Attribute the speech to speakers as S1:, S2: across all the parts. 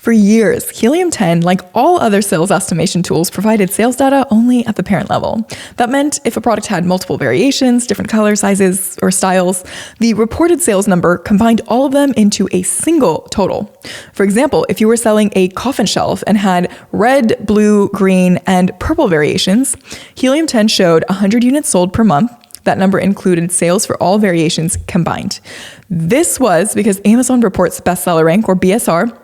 S1: For years, Helium 10, like all other sales estimation tools, provided sales data only at the parent level. That meant if a product had multiple variations, different color sizes, or styles, the reported sales number combined all of them into a single total. For example, if you were selling a coffin shelf and had red, blue, green, and purple variations, Helium 10 showed 100 units sold per month. That number included sales for all variations combined. This was because Amazon reports bestseller rank, or BSR,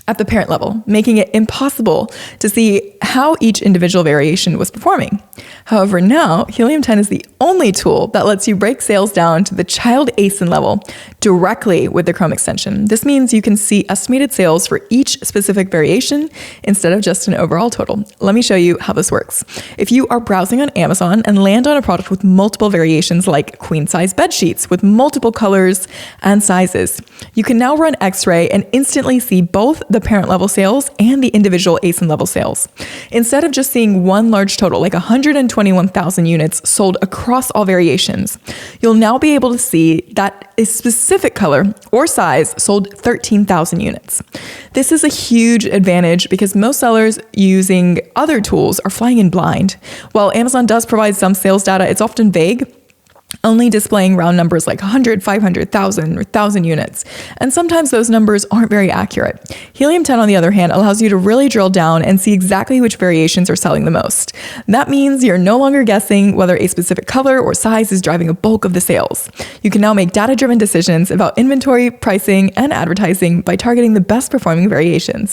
S1: at the parent level, making it impossible to see how each individual variation was performing. However, now Helium 10 is the only tool that lets you break sales down to the child ASIN level directly with the Chrome extension. This means you can see estimated sales for each specific variation instead of just an overall total. Let me show you how this works. If you are browsing on Amazon and land on a product with multiple variations like queen size bed sheets with multiple colors and sizes, you can now run X-ray and instantly see both the parent level sales and the individual ASIN level sales. Instead of just seeing one large total, like 121,000 units sold across all variations, you'll now be able to see that a specific color or size sold 13,000 units. This is a huge advantage because most sellers using other tools are flying in blind. While Amazon does provide some sales data, it's often vague, only displaying round numbers like 100, 500, 1,000, or 1,000 units. And sometimes those numbers aren't very accurate. Helium 10, on the other hand, allows you to really drill down and see exactly which variations are selling the most. That means you're no longer guessing whether a specific color or size is driving a bulk of the sales. You can now make data-driven decisions about inventory, pricing, and advertising by targeting the best performing variations.